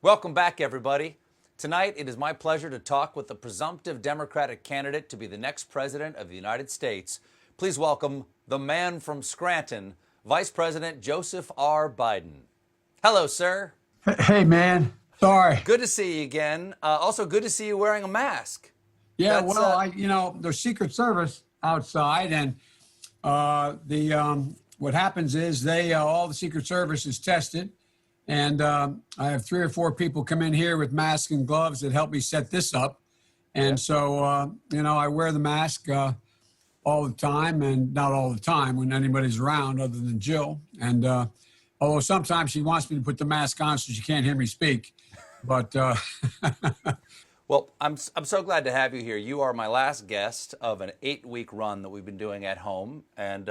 Welcome back, everybody. Tonight, it is my pleasure to talk with the presumptive Democratic candidate to be the next president of the United States. Please welcome the man from Scranton, Vice President Joseph R. Biden. Hello, sir. Hey, man. Sorry. Good to see you again. Also, good to see you wearing a mask. Yeah, there's Secret Service outside, and what happens is all the Secret Service is tested, and I have 3 or 4 people come in here with masks and gloves that help me set this up, and so I wear the mask all the time, and not all the time when anybody's around other than Jill, and although sometimes she wants me to put the mask on so she can't hear me speak, but. Well, I'm so glad to have you here. You are my last guest of an 8-week run that we've been doing at home, and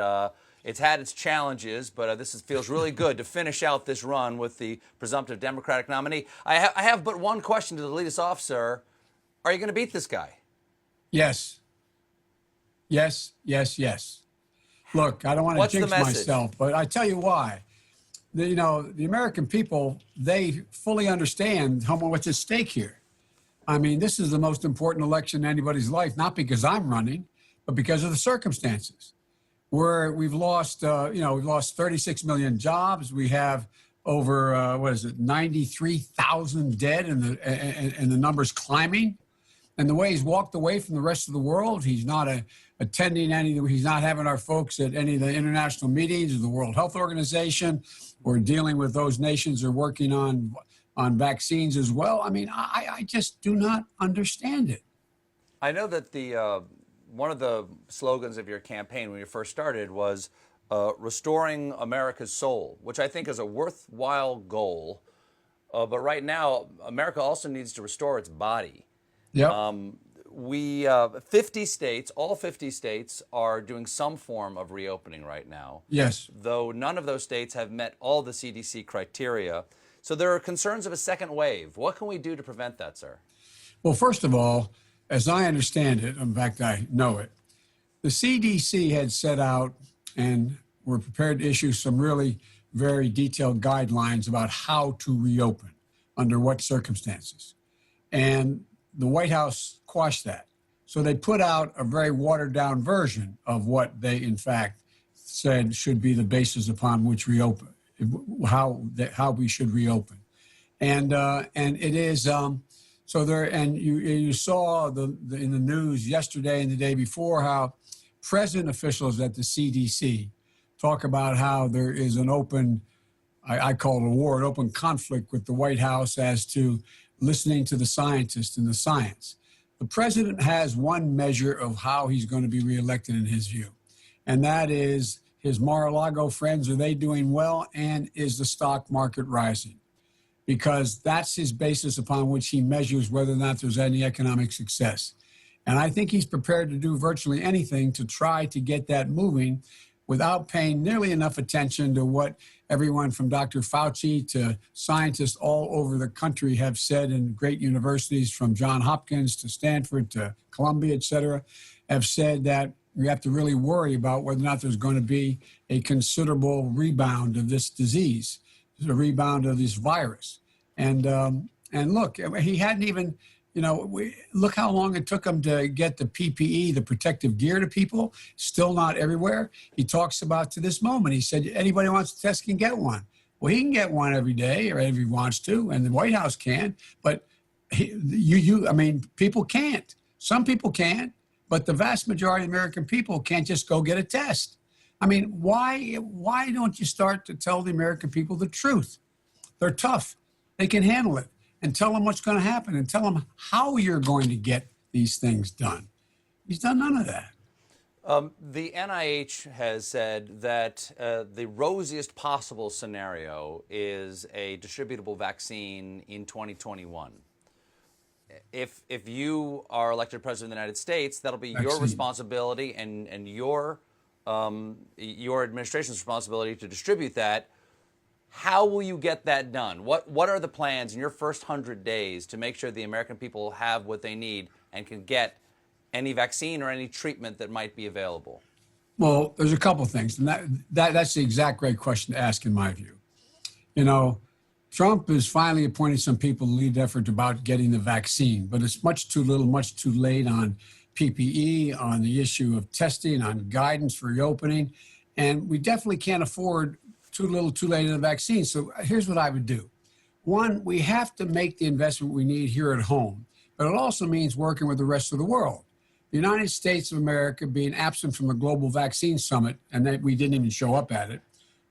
it's had its challenges, but this feels really good to finish out this run with the presumptive Democratic nominee. I have but one question to lead us off, sir. Are you going to beat this guy? Yes. Yes, yes, yes. Look, I don't want to jinx myself, but I tell you why. The American people, they fully understand what's at stake here. I mean, this is the most important election in anybody's life, not because I'm running, but because of the circumstances. We've lost 36 million jobs. We have over 93,000 dead, and the numbers climbing. And the way he's walked away from the rest of the world, he's not attending he's not having our folks at any of the international meetings of the World Health Organization. We're dealing with those nations that are working on vaccines as well. I mean, I just do not understand it. I know that one of the slogans of your campaign when you first started was restoring America's soul, which I think is a worthwhile goal. But right now, America also needs to restore its body. Yeah. 50 states, all 50 states are doing some form of reopening right now. Yes. Though none of those states have met all the CDC criteria. So there are concerns of a second wave. What can we do to prevent that, sir? Well, first of all, as I understand it, in fact, I know it, the CDC had set out and were prepared to issue some really very detailed guidelines about how to reopen, under what circumstances. And the White House quashed that. So they put out a very watered down version of what they, in fact, said should be the basis upon which reopen. How we should reopen, and it is so there. And you saw in the news yesterday and the day before how present officials at the CDC talk about how there is an open, I call it a war, an open conflict with the White House as to listening to the scientists and the science. The president has one measure of how he's going to be reelected in his view, and that is. His Mar-a-Lago friends, are they doing well? And is the stock market rising? Because that's his basis upon which he measures whether or not there's any economic success. And I think he's prepared to do virtually anything to try to get that moving without paying nearly enough attention to what everyone from Dr. Fauci to scientists all over the country have said in great universities from Johns Hopkins to Stanford to Columbia, et cetera, have said that we have to really worry about whether or not there's going to be a considerable rebound of this disease, a rebound of this virus. And look, he hadn't even, look how long it took him to get the PPE, the protective gear to people, still not everywhere. He talks about to this moment, he said, anybody wants to test can get one. Well, he can get one every day or if he wants to, and the White House can, but people can't. Some people can't. But the vast majority of American people can't just go get a test. I mean, why don't you start to tell the American people the truth? They're tough. They can handle it. And tell them what's going to happen and tell them how you're going to get these things done. He's done none of that. The NIH has said that the rosiest possible scenario is a distributable vaccine in 2021. If you are elected president of the United States, that'll be your responsibility and your administration's responsibility to distribute that. How will you get that done? What are the plans in your first 100 days to make sure the American people have what they need and can get any vaccine or any treatment that might be available? Well, there's a couple of things, and that's the exact great question to ask in my view. Trump has finally appointed some people to lead the effort about getting the vaccine, but it's much too little, much too late on PPE, on the issue of testing, on guidance for reopening. And we definitely can't afford too little, too late in the vaccine. So here's what I would do. One, we have to make the investment we need here at home, but it also means working with the rest of the world. The United States of America being absent from the global vaccine summit, and that we didn't even show up at it.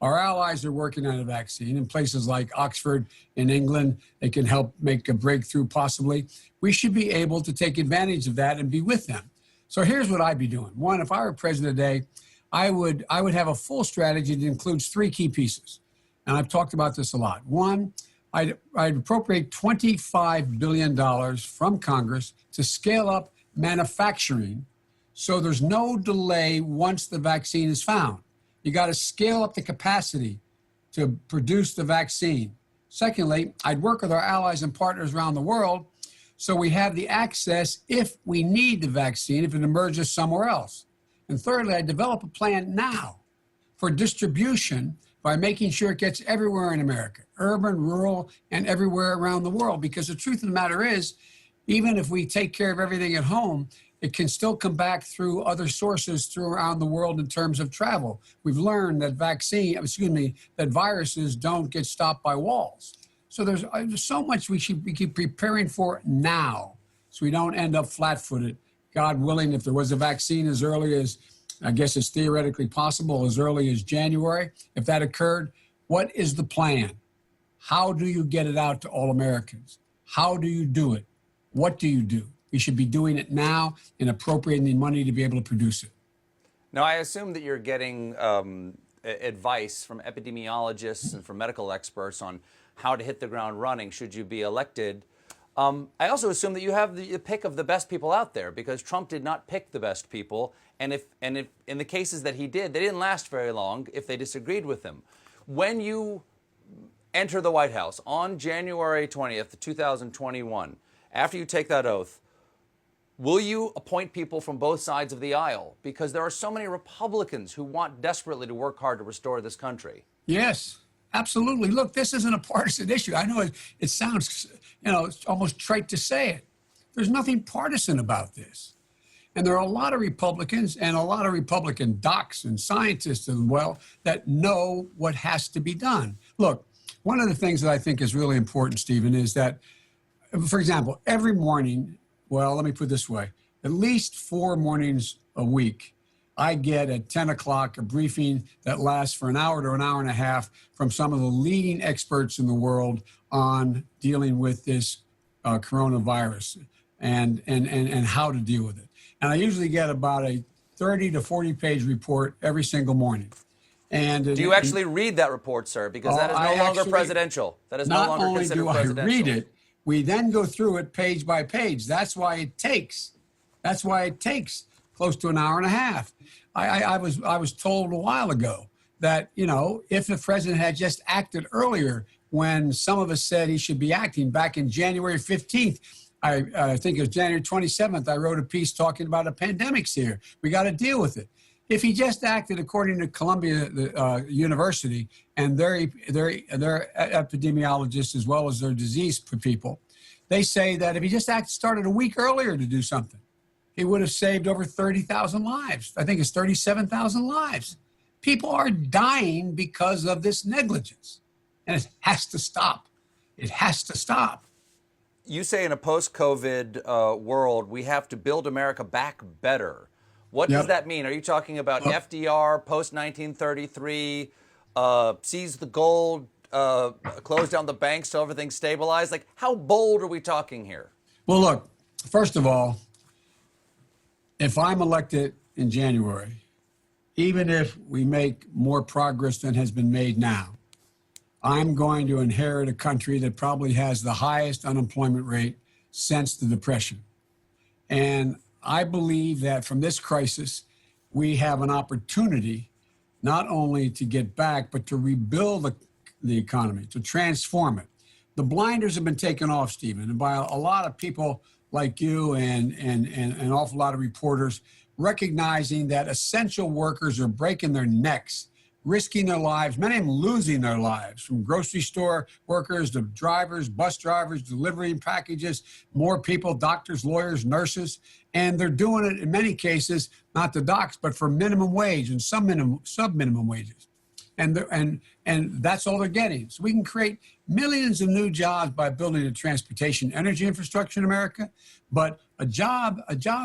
Our allies are working on a vaccine in places like Oxford in England. They can help make a breakthrough possibly. We should be able to take advantage of that and be with them. So here's what I'd be doing. One, if I were president today, I would have a full strategy that includes three key pieces. And I've talked about this a lot. One, I'd appropriate $25 billion from Congress to scale up manufacturing so there's no delay once the vaccine is found. You got to scale up the capacity to produce the vaccine. Secondly, I'd work with our allies and partners around the world so we have the access if we need the vaccine, if it emerges somewhere else. And thirdly, I'd develop a plan now for distribution by making sure it gets everywhere in America, urban, rural, and everywhere around the world. Because the truth of the matter is, even if we take care of everything at home, it can still come back through other sources around the world in terms of travel. We've learned that that viruses don't get stopped by walls. So there's so much we should keep preparing for now so we don't end up flat-footed. God willing, if there was a vaccine as early as, I guess it's theoretically possible, as early as January, if that occurred, what is the plan? How do you get it out to all Americans? How do you do it? What do you do? We should be doing it now and appropriating the money to be able to produce it. Now, I assume that you're getting advice from epidemiologists and from medical experts on how to hit the ground running should you be elected. I also assume that you have the pick of the best people out there, because Trump did not pick the best people. And if in the cases that he did, they didn't last very long if they disagreed with him. When you enter the White House on January 20th, 2021, after you take that oath, will you appoint people from both sides of the aisle? Because there are so many Republicans who want desperately to work hard to restore this country. Yes, absolutely. Look, this isn't a partisan issue. I know it sounds, it's almost trite to say it. There's nothing partisan about this. And there are a lot of Republicans and a lot of Republican docs and scientists as well that know what has to be done. Look, one of the things that I think is really important, Stephen, is that, for example, every morning, well, let me put it this way, at least 4 mornings a week, I get at 10 o'clock a briefing that lasts for an hour to an hour and a half from some of the leading experts in the world on dealing with this coronavirus and how to deal with it. And I usually get about a 30 to 40 page report every single morning. And do you actually read that report, sir? Because that is no longer presidential. That is no longer considered presidential. Not only do I read it, we then go through it page by page. That's why it takes close to an hour and a half. I was told a while ago that, if the president had just acted earlier when some of us said he should be acting back in January 15th, I think it was January 27th, I wrote a piece talking about a pandemic's here. We got to deal with it. If he just acted according to Columbia University and their epidemiologists as well as their disease people, they say that if he just started a week earlier to do something, he would have saved over 30,000 lives. I think it's 37,000 lives. People are dying because of this negligence, and it has to stop. It has to stop. You say in a post-COVID world, we have to build America back better. What does that mean? Are you talking about FDR, post-1933, seize the gold, close down the banks till everything's stabilized? Like, how bold are we talking here? Well, look, first of all, if I'm elected in January, even if we make more progress than has been made now, I'm going to inherit a country that probably has the highest unemployment rate since the Depression. And I believe that from this crisis, we have an opportunity not only to get back, but to rebuild the economy, to transform it. The blinders have been taken off, Stephen, and by a lot of people like you and an awful lot of reporters recognizing that essential workers are breaking their necks risking their lives, many of them losing their lives, from grocery store workers to drivers, bus drivers, delivering packages, more people, doctors, lawyers, nurses. And they're doing it in many cases, not the docs, but for minimum wage and some sub-minimum wages. And that's all they're getting. So we can create millions of new jobs by building a transportation energy infrastructure in America. But a job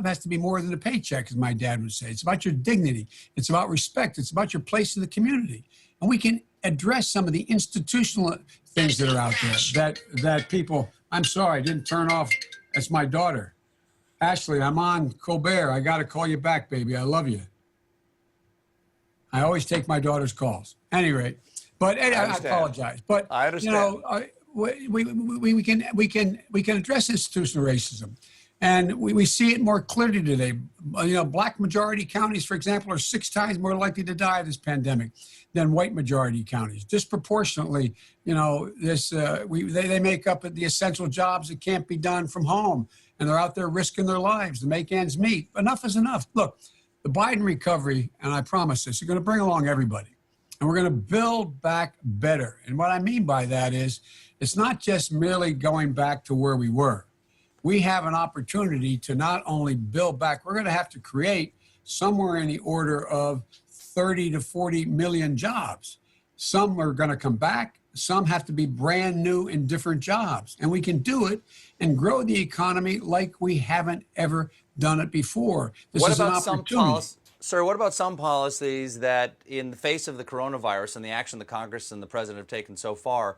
has to be more than a paycheck, as my dad would say. It's about your dignity. It's about respect. It's about your place in the community. And we can address some of the institutional things that are out there that people, I'm sorry, I didn't turn off. That's my daughter. Ashley, I'm on Colbert. I got to call you back, baby. I love you. I always take my daughter's calls. Anyway, but I apologize. But I understand. We can address institutional racism, and we see it more clearly today. Black majority counties, for example, are 6 times more likely to die of this pandemic than white majority counties. Disproportionately, they make up the essential jobs that can't be done from home, and they're out there risking their lives to make ends meet. Enough is enough. Look. The Biden recovery, and I promise this, is going to bring along everybody. And we're going to build back better. And what I mean by that is it's not just merely going back to where we were. We have an opportunity to not only build back, we're going to have to create somewhere in the order of 30 to 40 million jobs. Some are going to come back. Some have to be brand new and different jobs. And we can do it and grow the economy like we haven't ever done it before. This is an opportunity. Sir, what about some policies that, in the face of the coronavirus and the action the Congress and the president have taken so far,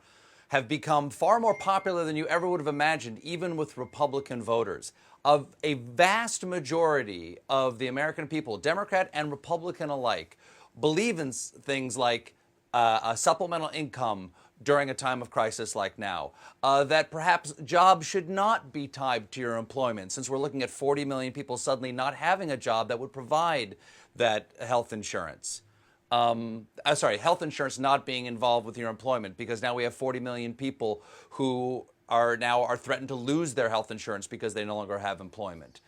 have become far more popular than you ever would have imagined, even with Republican voters? Of a vast majority of the American people, Democrat and Republican alike, believe in things like a supplemental income during a time of crisis like now, that perhaps jobs should not be tied to your employment, since we're looking at 40 million people suddenly not having a job that would provide that health insurance. Health insurance not being involved with your employment, because now we have 40 million people who are threatened to lose their health insurance because they no longer have employment.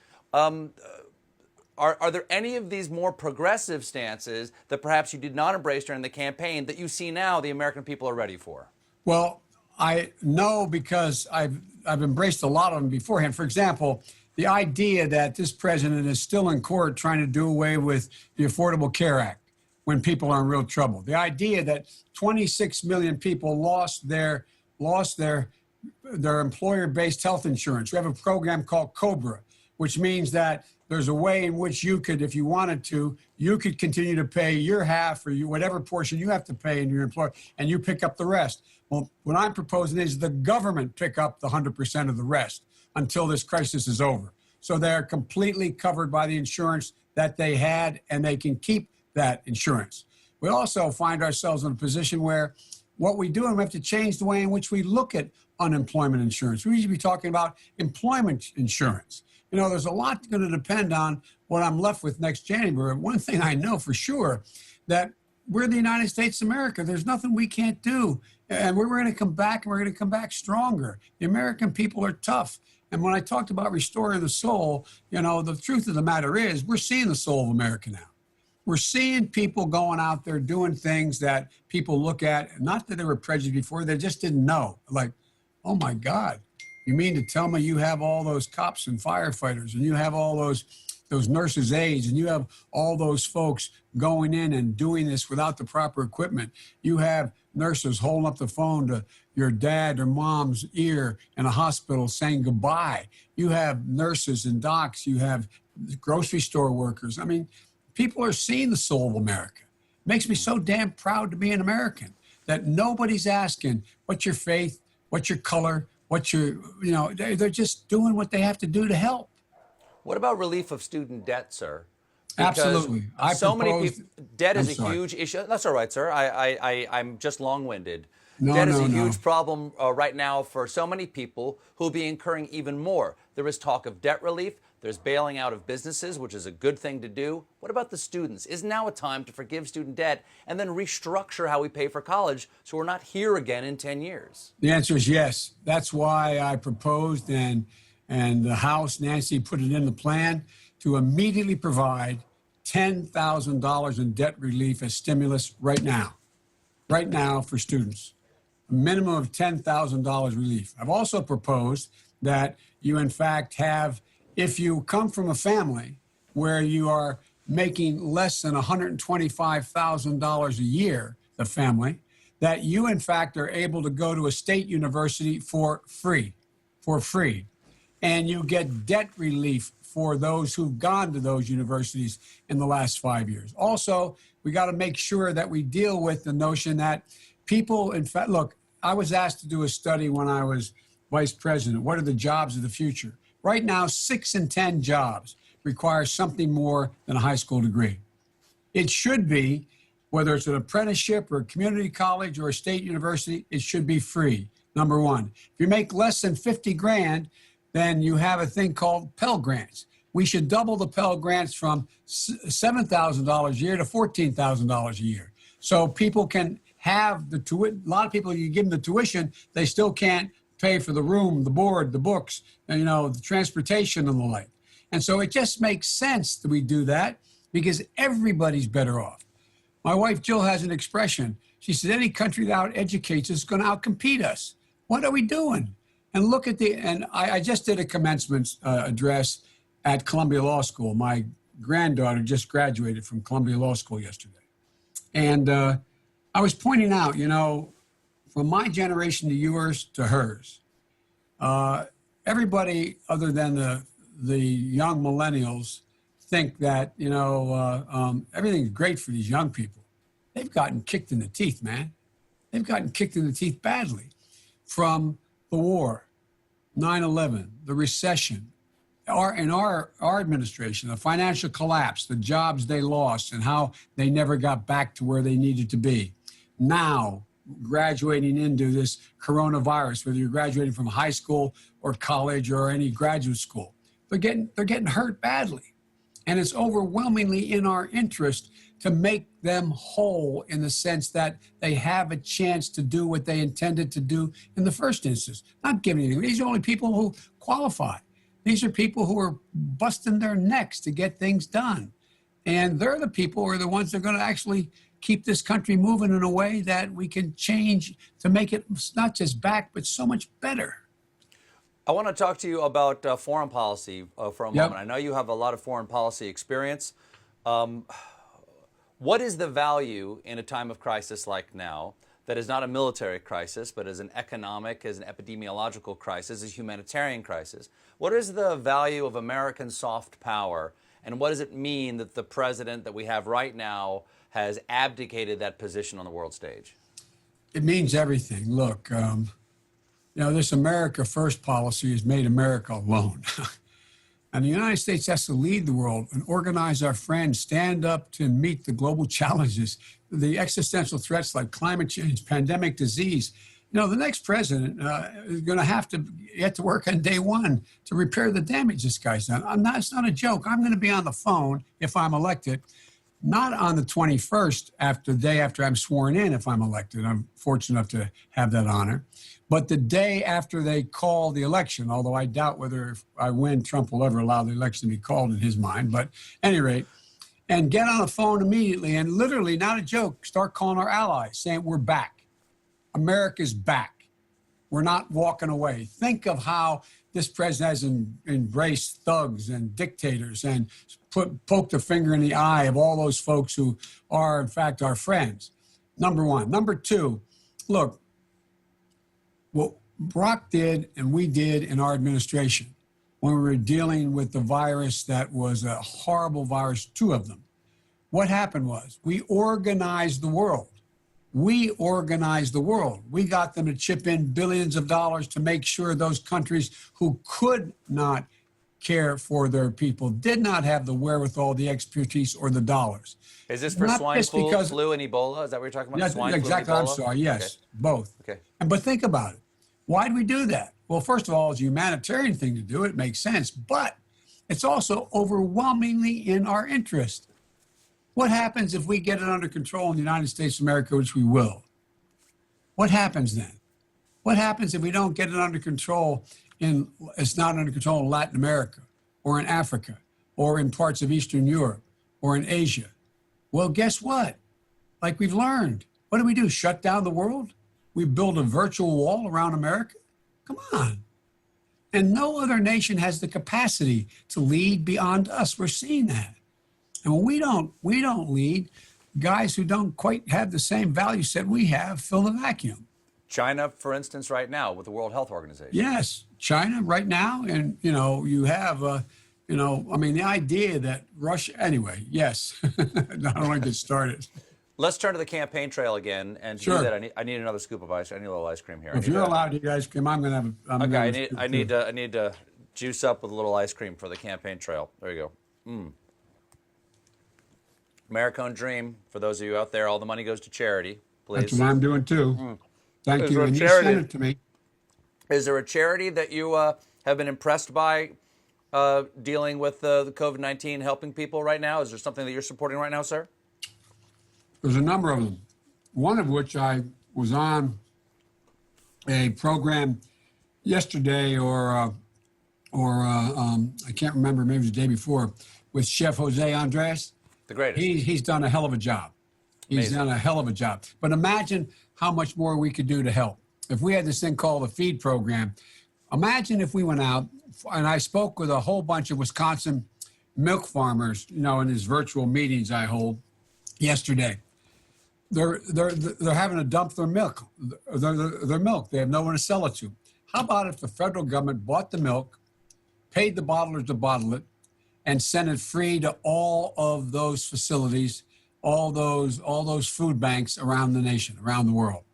Are there any of these more progressive stances that perhaps you did not embrace during the campaign that you see now the American people are ready for? Well, I know, because I've embraced a lot of them beforehand. For example, the idea that this president is still in court trying to do away with the Affordable Care Act when people are in real trouble. The idea that 26 million people lost their employer-based health insurance. We have a program called COBRA, which means that there's a way in which you could, if you wanted to, you could continue to pay your half or whatever portion you have to pay in your employer, and you pick up the rest. Well, what I'm proposing is the government pick up the 100% of the rest until this crisis is over. So they're completely covered by the insurance that they had, and they can keep that insurance. We also find ourselves in a position where what we do, and we have to change the way in which we look at unemployment insurance. We should be talking about employment insurance. There's a lot going to depend on what I'm left with next January. One thing I know for sure, that we're the United States of America. There's nothing we can't do. And we're going to come back, and we're going to come back stronger. The American people are tough. And when I talked about restoring the soul, the truth of the matter is we're seeing the soul of America now. We're seeing people going out there doing things that people look at, not that they were prejudiced before, they just didn't know. Like, oh my God. You mean to tell me you have all those cops and firefighters, and you have all those nurses' aides, and you have all those folks going in and doing this without the proper equipment? You have nurses holding up the phone to your dad or mom's ear in a hospital saying goodbye. You have nurses and docs. You have grocery store workers. I mean, people are seeing the soul of America. It makes me so damn proud to be an American, that nobody's asking, what's your faith, what's your color, they're just doing what they have to do to help. What about relief of student debt, sir? Absolutely. Many people, debt is a huge issue. That's all right, sir. I'm just long-winded. Debt is a huge problem right now for so many people who will be incurring even more. There is talk of debt relief. There's bailing out of businesses, which is a good thing to do. What about the students? Is now a time to forgive student debt and then restructure how we pay for college so we're not here again in 10 years? The answer is yes. That's why I proposed, and the House, Nancy, put it in the plan to immediately provide $10,000 in debt relief as stimulus right now for students. A minimum of $10,000 relief. I've also proposed that you, in fact, have, if you come from a family where you are making less than $125,000 a year, the family, that you, in fact, are able to go to a state university for free. And you get debt relief for those who've gone to those universities in the last 5 years. Also, we got to make sure that we deal with the notion that people, in fact, look, I was asked to do a study when I was vice president. What are the jobs of the future? Right now, 6 in 10 jobs require something more than a high school degree. It should be, whether it's an apprenticeship or a community college or a state university, it should be free, number one. If you make less than 50 grand, then you have a thing called Pell Grants. We should double the Pell Grants from $7,000 a year to $14,000 a year. So people can have the tuition. A lot of people, you give them the tuition, they still can't pay for the room, the board, the books, and, the transportation and the like. And so it just makes sense that we do that because everybody's better off. My wife, Jill, has an expression. She says, any country that out-educates us is going to outcompete us. What are we doing? And look at I just did a commencement address at Columbia Law School. My granddaughter just graduated from Columbia Law School yesterday. And I was pointing out, from my generation to yours to hers, everybody other than the young millennials think that, everything's great for these young people. They've gotten kicked in the teeth, man. They've gotten kicked in the teeth badly from the war, 9/11, the recession, our administration, the financial collapse, the jobs they lost and how they never got back to where they needed to be. Now, graduating into this coronavirus, whether you're graduating from high school or college or any graduate school, they're getting hurt badly. And it's overwhelmingly in our interest to make them whole in the sense that they have a chance to do what they intended to do in the first instance. Not giving anything. These are only people who qualify. These are people who are busting their necks to get things done. And they're the people who are the ones that are going to actually keep this country moving in a way that we can change to make it not just back, but so much better. I want to talk to you about foreign policy for a moment. I know you have a lot of foreign policy experience. What is the value in a time of crisis like now that is not a military crisis, but is an economic, as an epidemiological crisis, a humanitarian crisis? What is the value of American soft power, and what does it mean that the president that we have right now has abdicated that position on the world stage? It means everything. Look, this America First policy has made America alone. And the United States has to lead the world and organize our friends, stand up to meet the global challenges, the existential threats like climate change, pandemic, disease. The next president is going to have to get to work on day one to repair the damage this guy's done. It's not a joke. I'm going to be on the phone if I'm elected, not on the 21st, the day after I'm sworn in if I'm elected. I'm fortunate enough to have that honor. But the day after they call the election, although I doubt whether if I win, Trump will ever allow the election to be called in his mind. But at any rate, and get on the phone immediately and literally, not a joke, start calling our allies, saying we're back. America's back. We're not walking away. Think of how this president has embraced thugs and dictators and poked a finger in the eye of all those folks who are, in fact, our friends. Number one. Number two, look, what Brock did and we did in our administration when we were dealing with the virus that was a horrible virus, 2 of them. What happened was we organized the world. We organized the world. We got them to chip in billions of dollars to make sure those countries who could not care for their people did not have the wherewithal, the expertise, or the dollars. Is this for swine flu and Ebola? Is that what you're talking about? Yeah, swine exactly. Flu and Ebola? I'm sorry. Yes, okay. Both. Okay. But think about it. Why do we do that? Well, first of all, it's a humanitarian thing to do. It makes sense. But it's also overwhelmingly in our interest. What happens if we get it under control in the United States of America, which we will? What happens then? What happens if we don't get it under control it's not under control in Latin America or in Africa or in parts of Eastern Europe or in Asia. Well, guess what? Like we've learned, what do? Shut down the world? We build a virtual wall around America? Come on. And no other nation has the capacity to lead beyond us. We're seeing that. And when we don't lead, guys who don't quite have the same value set we have fill the vacuum. China, for instance, right now with the World Health Organization. Yes, China right now. And, you have, the idea that Russia, anyway, yes. I don't want to get started. Let's turn to the campaign trail again. And to Sure. do that, I need another scoop of ice. I need a little ice cream here. If you're allowed to eat ice cream, I'm going to have Okay, I need to juice up with a little ice cream for the campaign trail. There you go. American Dream, for those of you out there, all the money goes to charity, please. That's what I'm doing too. Thank Is you. there a And you charity? sent it to me. Is there a charity that you have been impressed by dealing with the COVID-19, helping people right now? Is there something that you're supporting right now, sir? There's a number of them. One of which I was on a program yesterday I can't remember, maybe it was the day before, with Chef Jose Andres. The greatest. He's done a hell of a job. He's Amazing. done a hell of a job. But imagine how much more we could do to help. If we had this thing called the feed program, imagine if we went out, and I spoke with a whole bunch of Wisconsin milk farmers, in these virtual meetings I hold yesterday. They're having to dump their milk. Their milk. They have no one to sell it to. How about if the federal government bought the milk, paid the bottlers to bottle it, and sent it free to all of those facilities, all those food banks around the nation, around the world?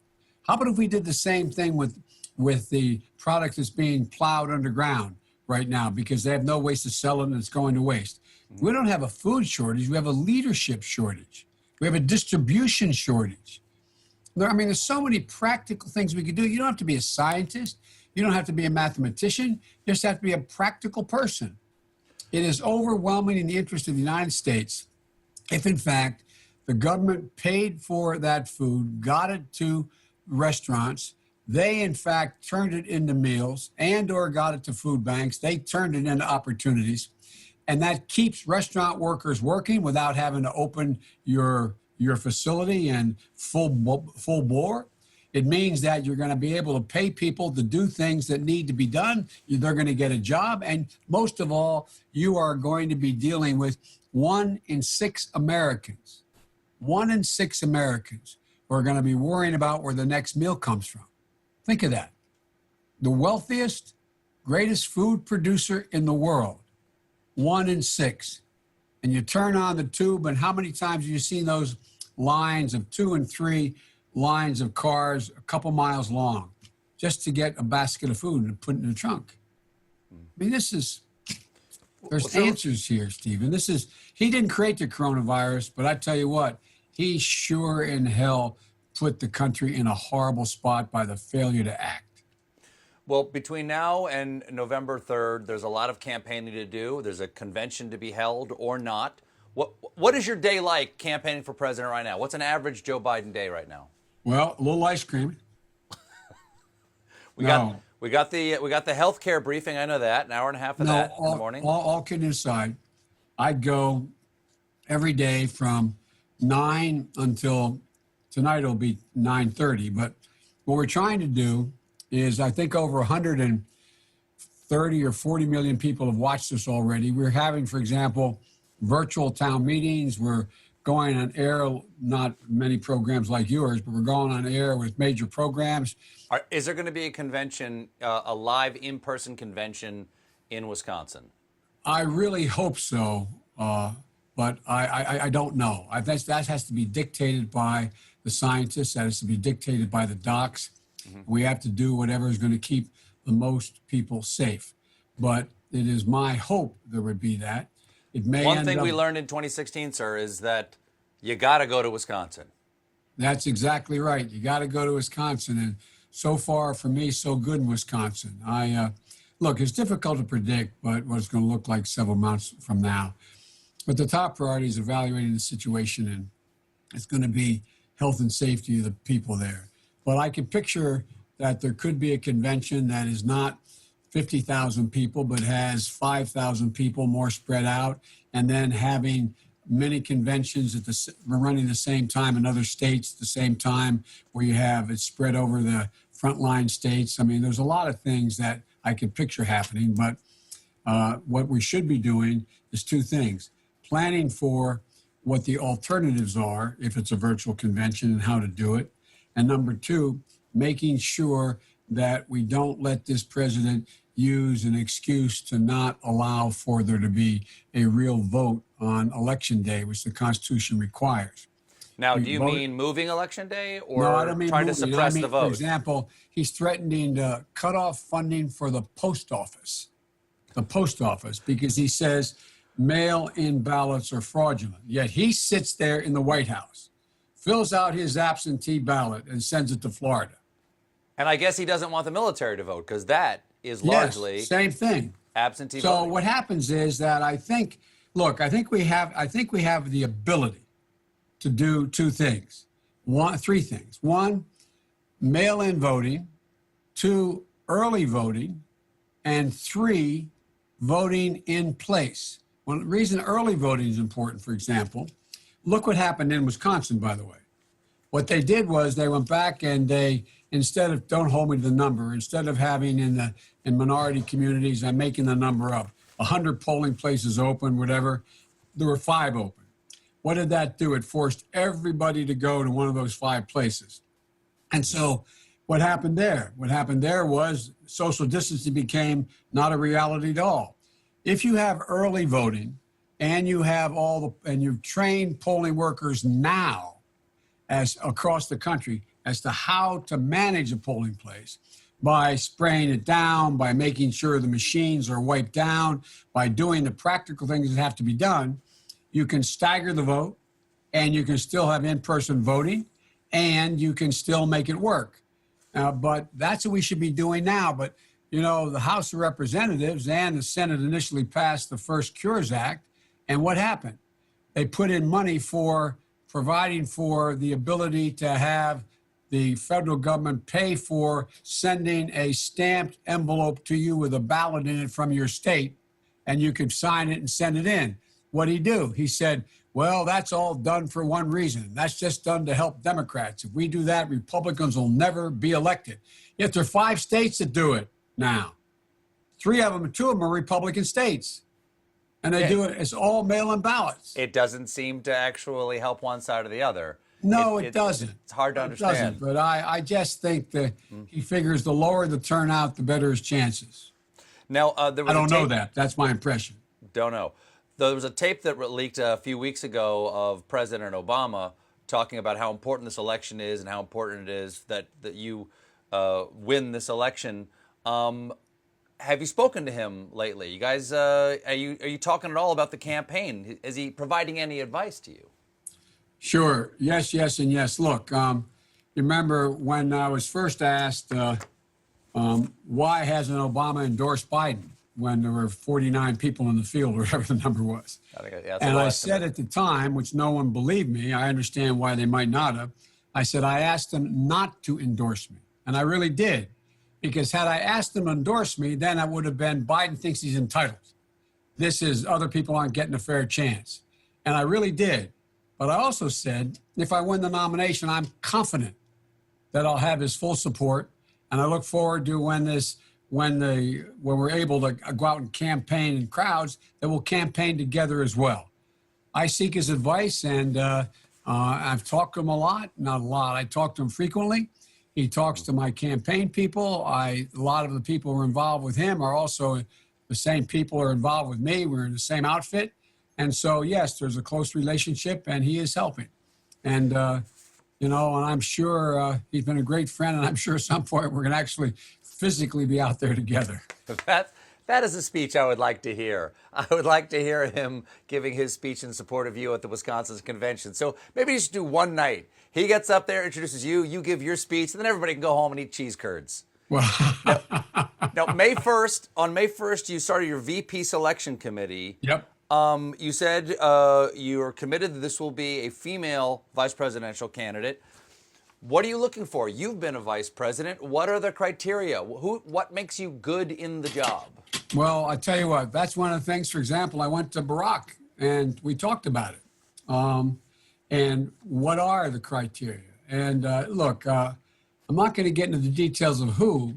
How about if we did the same thing with the product that's being plowed underground right now because they have no ways to sell it and it's going to waste? We don't have a food shortage. We have a leadership shortage. We have a distribution shortage. There's so many practical things we could do. You don't have to be a scientist. You don't have to be a mathematician. You just have to be a practical person. It is overwhelming in the interest of the United States if, in fact, the government paid for that food, got it to restaurants. They, in fact, turned it into meals and or got it to food banks. They turned it into opportunities. And that keeps restaurant workers working without having to open your facility and full bore. It means that you're going to be able to pay people to do things that need to be done. They're going to get a job. And most of all, you are going to be dealing with 1 in 6 Americans. 1 in 6 Americans who are going to be worrying about where the next meal comes from. Think of that. The wealthiest, greatest food producer in the world. 1 in 6. And you turn on the tube, and how many times have you seen those lines of 2 and 3 lines of cars a couple miles long just to get a basket of food and put it in the trunk? There's answers here, Stephen. He didn't create the coronavirus, but I tell you what, he sure in hell put the country in a horrible spot by the failure to act. Well, between now and November 3rd, there's a lot of campaigning to do. There's a convention to be held or not. What is your day like campaigning for president right now? What's an average Joe Biden day right now? Well, a little ice cream. We got the healthcare briefing. I know that, an hour and a half of that in the morning. All kidding aside, I'd go every day from 9 until tonight. It'll be 9:30. But what we're trying to do is, I think over 130 or 40 million people have watched this already. We're having, for example, virtual town meetings. We're going on air, not many programs like yours, but we're going on air with major programs. Is there going to be a convention, a live in-person convention in Wisconsin? I really hope so, but I don't know. That has to be dictated by the scientists. That has to be dictated by the docs. Mm-hmm. We have to do whatever is going to keep the most people safe. But it is my hope there would be that. It may One thing we learned in 2016, sir, is that you got to go to Wisconsin. That's exactly right. You got to go to Wisconsin. And so far, for me, so good in Wisconsin. Look, it's difficult to predict what it's going to look like several months from now. But the top priority is evaluating the situation, and it's going to be health and safety of the people there. But I can picture that there could be a convention that is not 50,000 people, but has 5,000 people more spread out, and then having many conventions we're running the same time in other states at the same time, where you have it spread over the frontline states. I mean, there's a lot of things that I could picture happening, but what we should be doing is two things: planning for what the alternatives are if it's a virtual convention and how to do it. And number two, making sure that we don't let this president use an excuse to not allow for there to be a real vote on Election Day, which the Constitution requires. Now, do you mean moving Election Day, or No, I don't mean trying moving. to suppress the vote? For example, he's threatening to cut off funding for the post office. Because he says mail-in ballots are fraudulent. Yet he sits there in the White House, fills out his absentee ballot, and sends it to Florida. And I guess he doesn't want the military to vote, because that is largely same thing. Absentee so voting. What happens is that I think we have the ability to do three things. One, mail-in voting. Two, early voting. And three, voting in place. One reason early voting is important, for example, look what happened in Wisconsin, by the way. What they did was they went back and they, instead of, don't hold me to the number, instead of having in minority communities, I'm making the number up, 100 polling places open, whatever, there were 5 open. What did that do? It forced everybody to go to one of those 5 places. And so what happened there? What happened there was social distancing became not a reality at all. If you have early voting and you have and you've trained polling workers now as across the country as to how to manage a polling place, by spraying it down, by making sure the machines are wiped down, by doing the practical things that have to be done, you can stagger the vote, and you can still have in-person voting, and you can still make it work. But that's what we should be doing now. But, you know, the House of Representatives and the Senate initially passed the first Cures Act, and what happened? They put in money for providing for the ability to have the federal government pay for sending a stamped envelope to you with a ballot in it from your state, and you could sign it and send it in. What did he do? He said, well, that's all done for one reason. That's just done to help Democrats. If we do that, Republicans will never be elected. Yet there are 5 states that do it now. 2 of them are Republican states. And they do it, it's all mail-in ballots. It doesn't seem to actually help one side or the other. No, it doesn't. It's hard to understand. It doesn't, but I just think that he figures the lower the turnout, the better his chances. Now, there was I don't know that. That's my impression. Don't know. There was a tape that leaked a few weeks ago of President Obama talking about how important this election is and how important it is that you win this election. Have you spoken to him lately? You guys, are you talking at all about the campaign? Is he providing any advice to you? Sure. Yes, and yes. Look, you remember when I was first asked why hasn't Obama endorsed Biden when there were 49 people in the field, or whatever the number was. And I said at the time, which no one believed me, I understand why they might not have, I said I asked him not to endorse me. And I really did. Because had I asked him to endorse me, then I would have been, Biden thinks he's entitled. This is, other people aren't getting a fair chance. And I really did. But I also said, if I win the nomination, I'm confident that I'll have his full support. And I look forward to when we're able to go out and campaign in crowds, that we'll campaign together as well. I seek his advice, and I've talked to him a lot, not a lot. I talk to him frequently. He talks to my campaign people. A lot of the people who are involved with him are also the same people who are involved with me. We're in the same outfit. And so, yes, there's a close relationship, and he is helping. And, and I'm sure he's been a great friend, and I'm sure at some point we're going to actually physically be out there together. That is a speech I would like to hear. I would like to hear him giving his speech in support of you at the Wisconsin convention. So maybe you should do one night. He gets up there, introduces you, you give your speech, and then everybody can go home and eat cheese curds. Well, now, May 1st, you started your VP selection committee. Yep. You said you are committed that this will be a female vice presidential candidate. What are you looking for? You've been a vice president. What are the criteria? What makes you good in the job? Well, I tell you what, that's one of the things. For example, I went to Barack and we talked about it. And what are the criteria? And look, I'm not going to get into the details of who,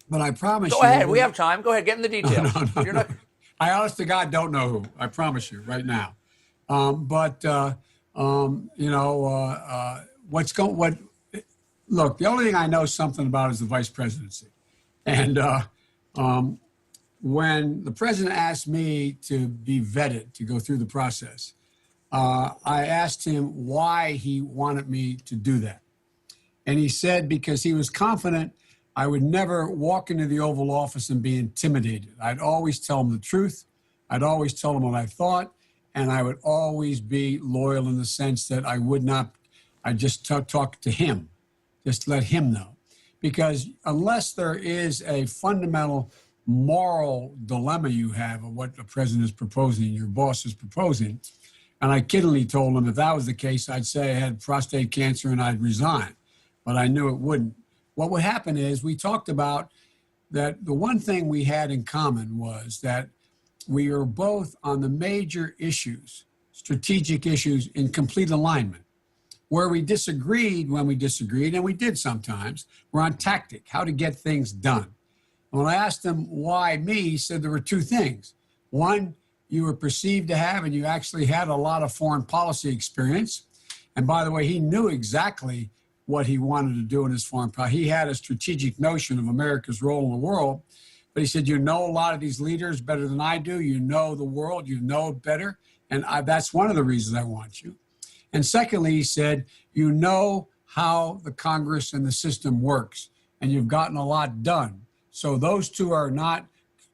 but I promise you. Go ahead. We have time. Go ahead. Get in the No, details. no, no, You're no. not. I honest to God don't know who. I promise you right now. But you know, what? Look, the only thing I know something about is the vice presidency, and when the president asked me to be vetted to go through the process, I asked him why he wanted me to do that. And he said because he was confident I would never walk into the Oval Office and be intimidated. I'd always tell him the truth. I'd always tell him what I thought. And I would always be loyal in the sense that I just talk to him, just let him know. Because unless there is a fundamental moral dilemma you have of what the president is proposing, your boss is proposing, and I kiddingly told him if that was the case, I'd say I had prostate cancer and I'd resign. But I knew it wouldn't. What would happen is we talked about that the one thing we had in common was that we were both on the major issues, strategic issues, in complete alignment. Where we disagreed when we disagreed, and we did sometimes, were on tactic, how to get things done. And when I asked him why me, he said there were two things. One, you were perceived to have, and you actually had a lot of foreign policy experience. And by the way, he knew exactly what he wanted to do in his foreign policy. He had a strategic notion of America's role in the world. But he said, you know a lot of these leaders better than I do. You know the world. You know it better. And that's one of the reasons I want you. And secondly, he said, you know how the Congress and the system works, and you've gotten a lot done. So those two are not,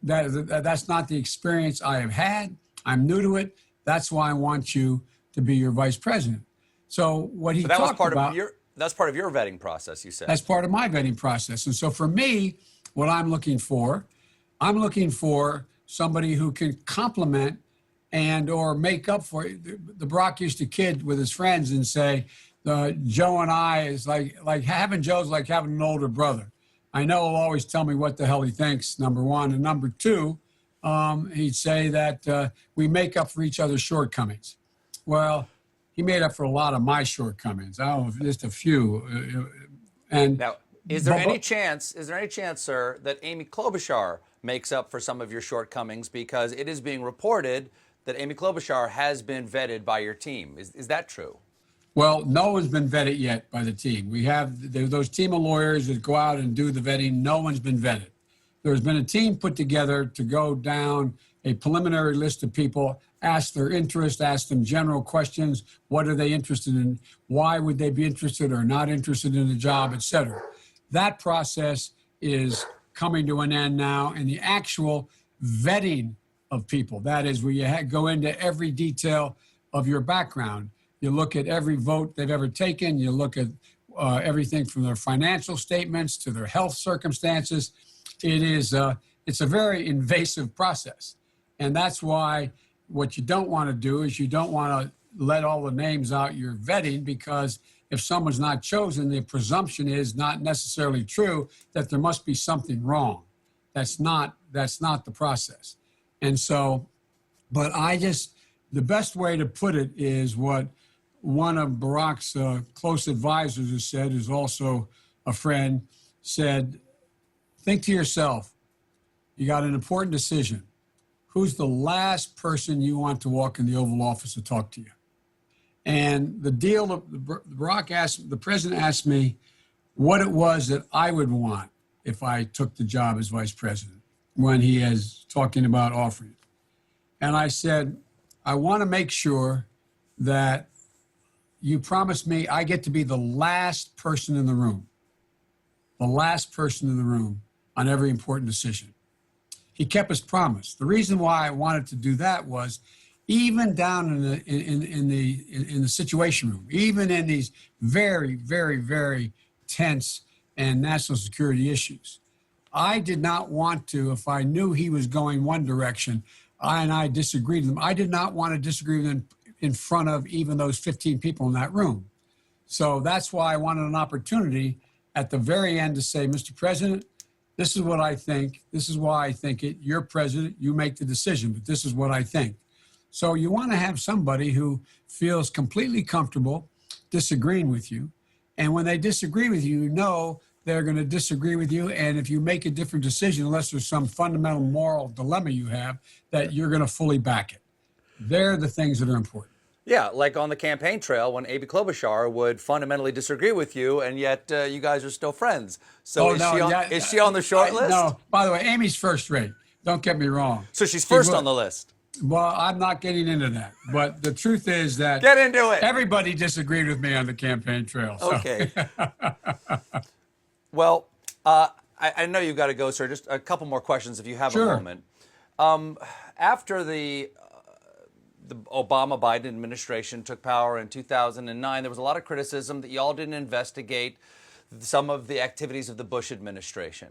that's not the experience I have had. I'm new to it. That's why I want you to be your vice president. So what he talked about. That's part of your vetting process, you said. That's part of my vetting process. And so for me, what I'm looking for somebody who can complement and or make up for it. The Barack used to kid with his friends and say, Joe and I is like having Joe's like having an older brother. I know he'll always tell me what the hell he thinks, number one. And number two, he'd say that we make up for each other's shortcomings. Well, he made up for a lot of my shortcomings. I don't know, just a few. And now, is there any chance, sir, that Amy Klobuchar makes up for some of your shortcomings, because it is being reported that Amy Klobuchar has been vetted by your team? Is that true? Well, no one's been vetted yet by the team. We have those team of lawyers that go out and do the vetting. No one's been vetted. There's been a team put together to go down a preliminary list of people, ask their interest, ask them general questions. What are they interested in? Why would they be interested or not interested in the job, et cetera? That process is coming to an end now, and the actual vetting of people, that is where you go into every detail of your background. You look at every vote they've ever taken. You look at everything from their financial statements to their health circumstances. It's a very invasive process. And that's why what you don't want to do is you don't want to let all the names out you're vetting, because if someone's not chosen, the presumption is not necessarily true that there must be something wrong. That's not the process. And so, but the best way to put it is what one of Barack's close advisors has said, is also a friend, said, think to yourself, you got an important decision. Who's the last person you want to walk in the Oval Office to talk to you? And the president asked me what it was that I would want if I took the job as vice president when he is talking about offering it. And I said, I want to make sure that you promise me I get to be the last person in the room on every important decision. He kept his promise. The reason why I wanted to do that was even down in the situation room, even in these very, very, very tense and national security issues, I did not want to, if I knew he was going one direction and I disagreed with him, I did not want to disagree with him in front of even those 15 people in that room. So that's why I wanted an opportunity at the very end to say, Mr. President, this is what I think. This is why I think it. You're president. You make the decision, but this is what I think. So you want to have somebody who feels completely comfortable disagreeing with you. And when they disagree with you, you know they're going to disagree with you. And if you make a different decision, unless there's some fundamental moral dilemma you have, that you're going to fully back it. They're the things that are important. Yeah, like on the campaign trail when Amy Klobuchar would fundamentally disagree with you, and yet you guys are still friends. So is she on the short list? No, by the way, Amy's first rate. Don't get me wrong. So she's first on the list. Well, I'm not getting into that. But the truth is that get into it. Everybody disagreed with me on the campaign trail. So. Okay. Well, I know you've got to go, sir. Just a couple more questions if you have a moment. After the Obama-Biden administration took power in 2009, there was a lot of criticism that y'all didn't investigate some of the activities of the Bush administration,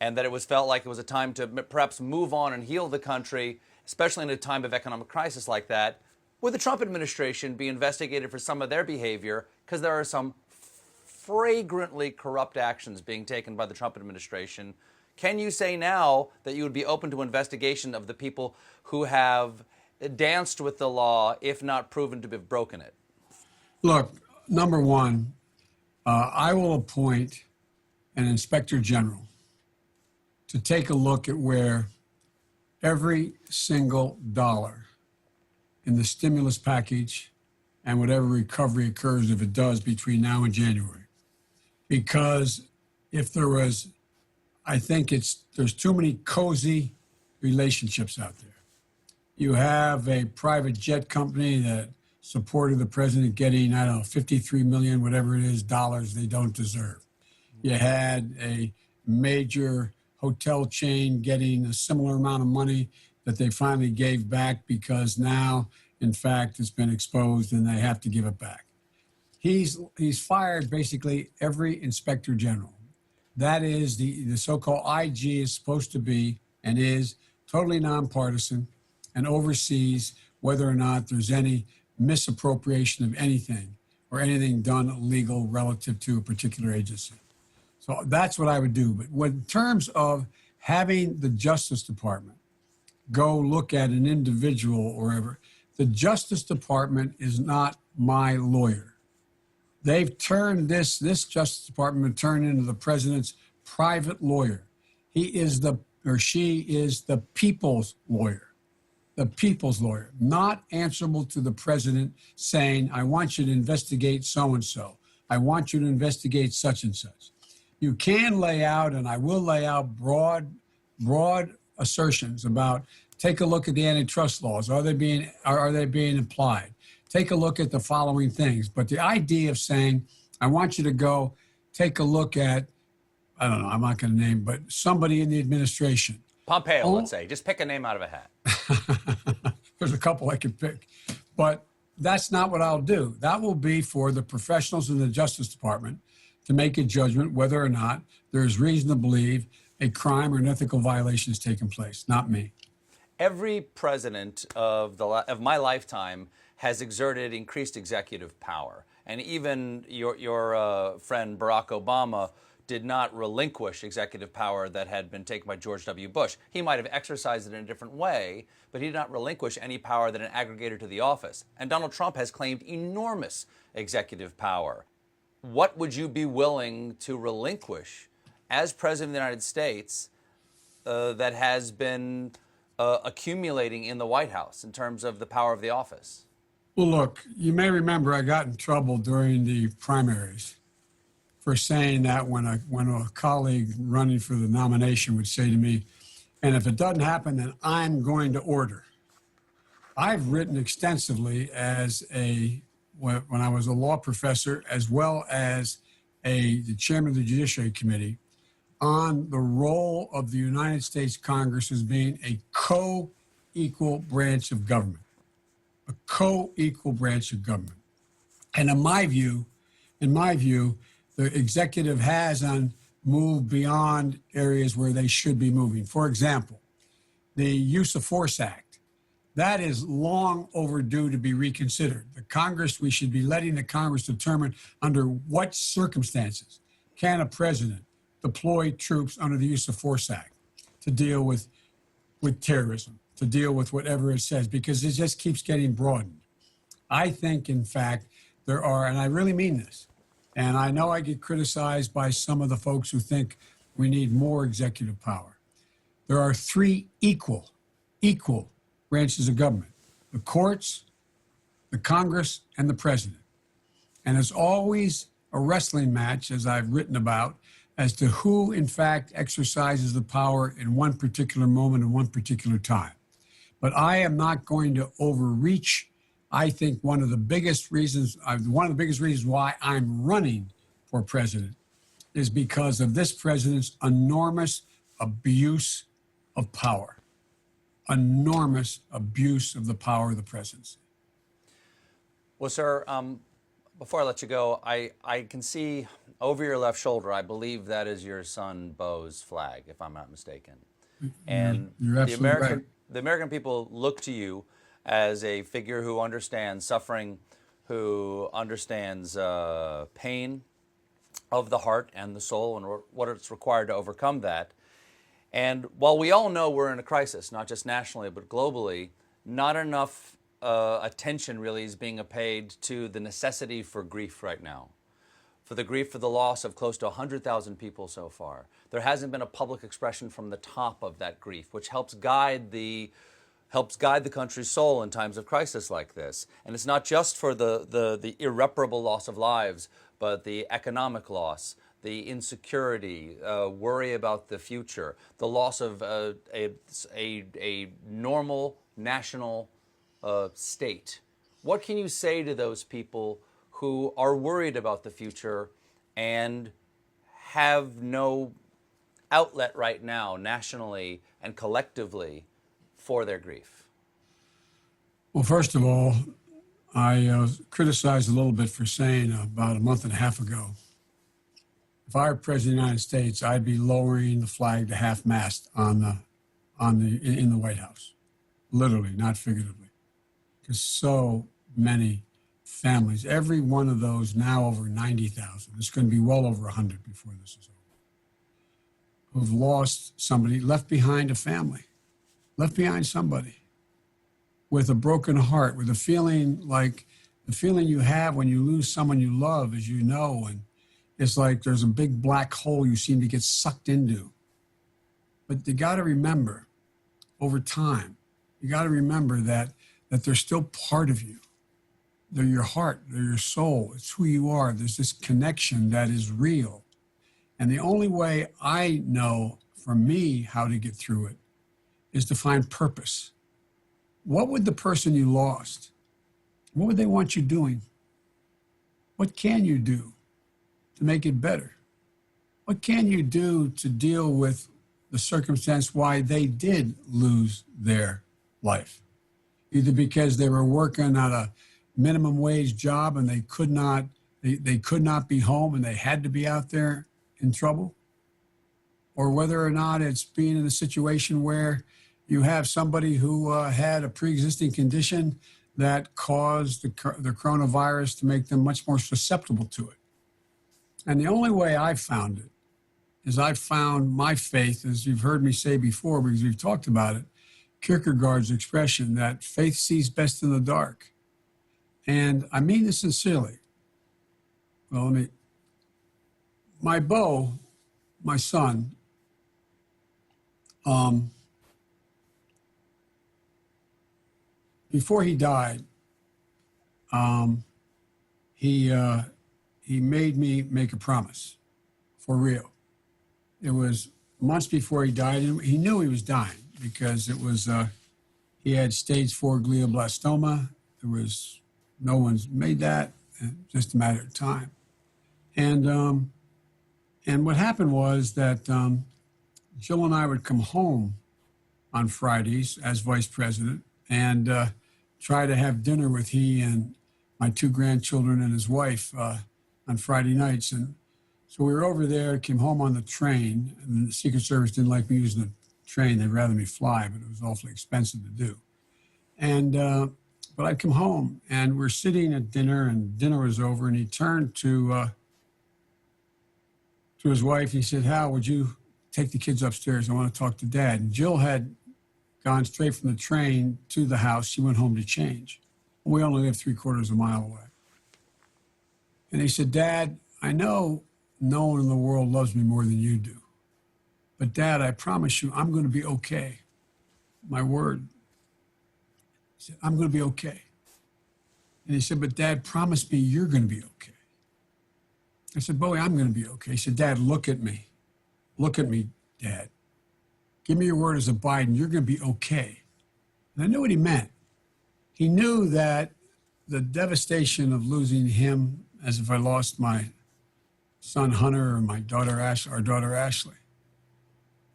and that it was felt like it was a time to perhaps move on and heal the country, especially in a time of economic crisis like that. Would the Trump administration be investigated for some of their behavior? Because there are some flagrantly corrupt actions being taken by the Trump administration. Can you say now that you would be open to investigation of the people who have danced with the law, if not proven to have broken it? Look, number one, I will appoint an inspector general to take a look at where every single dollar in the stimulus package and whatever recovery occurs, if it does, between now and January. Because if there was, I think there's too many cozy relationships out there. You have a private jet company that supported the president getting, I don't know, 53 million, whatever it is, dollars they don't deserve. You had a major hotel chain getting a similar amount of money that they finally gave back because now, in fact, it's been exposed and they have to give it back. He's fired basically every inspector general. That is the so-called IG is supposed to be and is totally nonpartisan and oversees whether or not there's any misappropriation of anything or anything done illegal relative to a particular agency. So that's what I would do. But in terms of having the Justice Department go look at an individual or whatever, the Justice Department is not my lawyer. They've turned this Justice Department turned into the president's private lawyer. He is she is the people's lawyer. The people's lawyer, not answerable to the president saying, I want you to investigate so-and-so. I want you to investigate such and such. You can lay out, and I will lay out broad assertions about, take a look at the antitrust laws. Are they being applied? Take a look at the following things. But the idea of saying, I want you to go take a look at, I don't know, I'm not going to name, but somebody in the administration. Pompeo, let's say. Just pick a name out of a hat. There's a couple I could pick. But that's not what I'll do. That will be for the professionals in the Justice Department to make a judgment whether or not there's reason to believe a crime or an ethical violation has taken place, not me. Every president of my lifetime has exerted increased executive power. And even your friend Barack Obama did not relinquish executive power that had been taken by George W. Bush. He might have exercised it in a different way, but he did not relinquish any power that an aggregator to the office. And Donald Trump has claimed enormous executive power. What would you be willing to relinquish as President of the United States that has been accumulating in the White House in terms of the power of the office? Well, look, you may remember I got in trouble during the primaries for saying that when a colleague running for the nomination would say to me, and if it doesn't happen, then I'm going to order. I've written extensively when I was a law professor, as well as the chairman of the Judiciary Committee, on the role of the United States Congress as being a co-equal branch of government. A co-equal branch of government. And in my view, the executive has moved beyond areas where they should be moving. For example, the Use of Force Act, that is long overdue to be reconsidered. We should be letting the Congress determine under what circumstances can a president deploy troops under the Use of Force Act to deal with terrorism, to deal with whatever it says, because it just keeps getting broadened. I think, in fact, there are, and I really mean this, and I know I get criticized by some of the folks who think we need more executive power. There are three equal branches of government: the courts, the Congress, and the president. And it's always a wrestling match, as I've written about, as to who, in fact, exercises the power in one particular moment and one particular time. But I am not going to overreach. I think one of the biggest reasons why I'm running for president is because of this president's enormous abuse of power. Enormous abuse of the power of the presidency. Well, sir, before I let you go, I can see over your left shoulder, I believe that is your son Beau's flag, if I'm not mistaken. And you're absolutely right. The American people look to you as a figure who understands suffering, who understands pain of the heart and the soul and what it's required to overcome that. And while we all know we're in a crisis, not just nationally, but globally, not enough attention really is being paid to the necessity for grief right now, for the grief for the loss of close to 100,000 people so far. There hasn't been a public expression from the top of that grief, which helps guide the country's soul in times of crisis like this. And it's not just for the irreparable loss of lives, but the economic loss, the insecurity, worry about the future, the loss of a normal national state. What can you say to those people who are worried about the future and have no outlet right now, nationally and collectively, for their grief? Well, first of all, I was criticized a little bit for saying about a month and a half ago, if I were president of the United States, I'd be lowering the flag to half-mast in the White House, literally, not figuratively, because so many families, every one of those now over 90,000, it's going to be well over 100 before this is over, who've lost somebody, left behind a family, left behind somebody with a broken heart, with a feeling like the feeling you have when you lose someone you love, as you know, and it's like there's a big black hole you seem to get sucked into. But you got to remember, over time, you got to remember that they're still part of you. They're your heart, they're your soul, it's who you are. There's this connection that is real. And the only way I know, for me, how to get through it is to find purpose. What would the person you lost, what would they want you doing? What can you do to make it better? What can you do to deal with the circumstance why they did lose their life? Either because they were working at a minimum wage job and they could not be home and they had to be out there in trouble, or whether or not it's being in a situation where you have somebody who had a pre-existing condition that caused the coronavirus to make them much more susceptible to it. And the only way I've found it is I've found my faith, as you've heard me say before, because we've talked about it, Kierkegaard's expression that faith sees best in the dark. And I mean this sincerely. Well, my Beau, my son, before he died, he made me make a promise, for real. It was months before he died, and he knew he was dying because it was he had stage 4 glioblastoma. No one's made that, just a matter of time. And what happened was that Jill and I would come home on Fridays as vice president and try to have dinner with he and my 2 grandchildren and his wife on Friday nights. And so we were over there, came home on the train, and the Secret Service didn't like me using the train. They'd rather me fly, but it was awfully expensive to do. And but I'd come home, and we're sitting at dinner, and dinner was over, and he turned to his wife. He said, "Hal, would you take the kids upstairs? I want to talk to Dad." And Jill had gone straight from the train to the house. She went home to change. We only live 3/4 of a mile away. And he said, Dad, I know no one in the world loves me more than you do. But Dad, I promise you, I'm going to be okay. My word. He said, I'm going to be okay. And he said, but Dad, promise me you're going to be okay. I said, Bowie, I'm going to be okay. He said, Dad, look at me. Look at me, Dad. Give me your word as a Biden. You're going to be okay. And I knew what he meant. He knew that the devastation of losing him, as if I lost my son Hunter or my daughter Ashley, our daughter Ashley,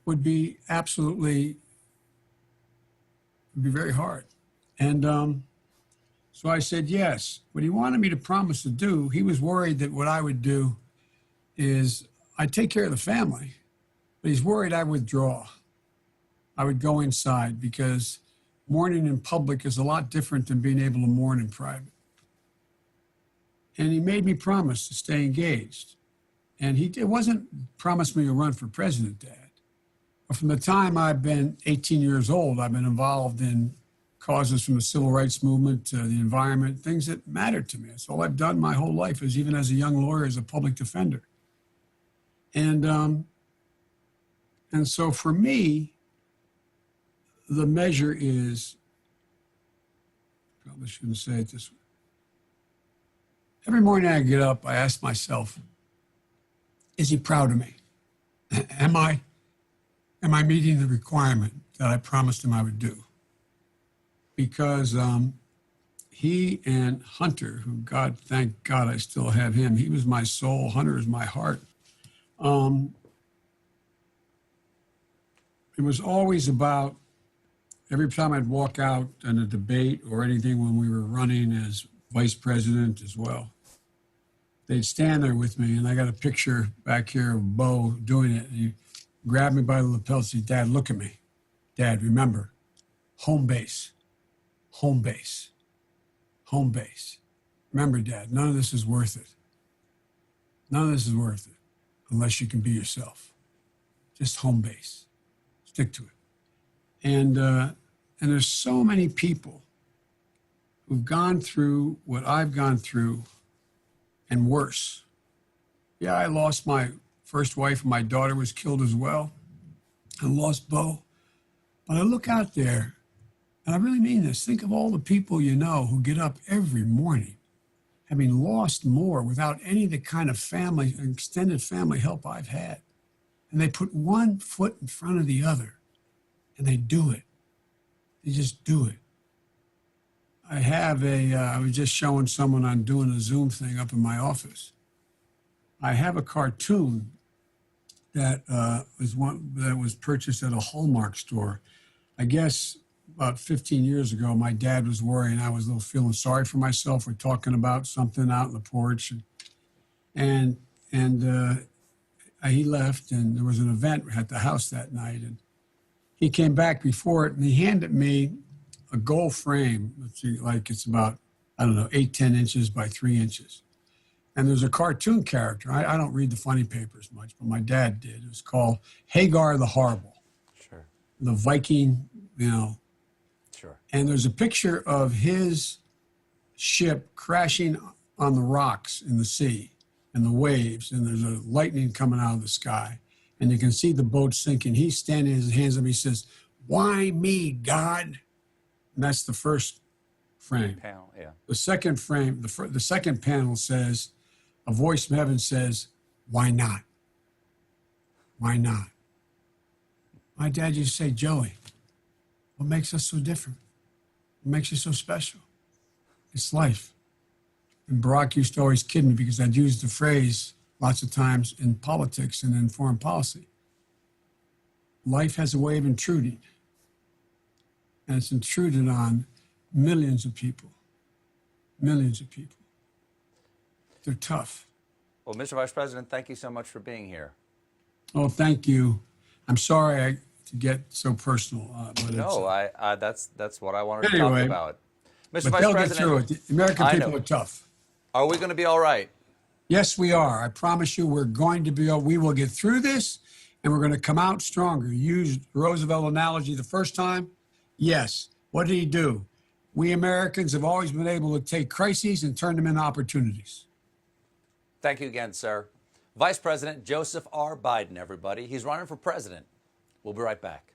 would be absolutely, would be very hard. And so I said yes. What he wanted me to promise to do, he was worried that what I would do is I'd take care of the family, but he's worried I'd withdraw. I would go inside because mourning in public is a lot different than being able to mourn in private. And he made me promise to stay engaged. And it wasn't promise me to run for president, Dad. But from the time I've been 18 years old, I've been involved in causes from the civil rights movement to the environment, things that mattered to me. That's all I've done my whole life, is even as a young lawyer, as a public defender. And so for me, the measure is, probably shouldn't say it this way. Every morning I get up, I ask myself, is he proud of me? Am I meeting the requirement that I promised him I would do? Because he and Hunter, who thank God I still have him. He was my soul. Hunter is my heart. It was always about, every time I'd walk out in a debate or anything when we were running as vice president as well, they'd stand there with me, and I got a picture back here of Bo doing it. And he grabbed me by the lapel and said, Dad, look at me. Dad, remember, home base, home base, home base. Remember, Dad, none of this is worth it. None of this is worth it unless you can be yourself. Just home base. Stick to it. And there's so many people who've gone through what I've gone through and worse. Yeah, I lost my first wife, and my daughter was killed as well. I lost Bo. But I look out there, and I really mean this. Think of all the people you know who get up every morning, having lost more without any of the kind of family, extended family help I've had. And they put one foot in front of the other, and they do it. They just do it. I was just showing someone I'm doing a Zoom thing up in my office. I have a cartoon that was purchased at a Hallmark store. I guess about 15 years ago, my dad was worrying. I was a little feeling sorry for myself. We're talking about something out on the porch, and he left, and there was an event at the house that night, and he came back before it, and he handed me a gold frame. It's about, 8-10 inches by 3 inches. And there's a cartoon character. I don't read the funny papers much, but my dad did. It was called Hagar the Horrible. Sure. The Viking, Sure. And there's a picture of his ship crashing on the rocks in the sea and the waves, and there's a lightning coming out of the sky, and you can see the boat sinking. He's standing, his hands up, he says, "Why me, God?" And that's the first frame. Panel, yeah. The second frame, the second panel says, a voice from heaven says, "Why not? Why not?" My dad used to say, "Joey, what makes us so different? What makes you so special? It's life." And Barack used to always kid me because I'd use the phrase lots of times in politics and in foreign policy. Life has a way of intruding. And it's intruded on millions of people. Millions of people. They're tough. Well, Mr. Vice President, thank you so much for being here. Oh, thank you. I'm sorry to get so personal. But no, that's what I wanted to talk about. Mr. But Vice they'll President, get through it. The American people are tough. Are we going to be all right? Yes, we are. I promise you we're going to be. We will get through this, and we're going to come out stronger. You used Roosevelt analogy the first time. Yes. What did he do? We Americans have always been able to take crises and turn them into opportunities. Thank you again, sir. Vice President Joseph R. Biden, everybody. He's running for president. We'll be right back.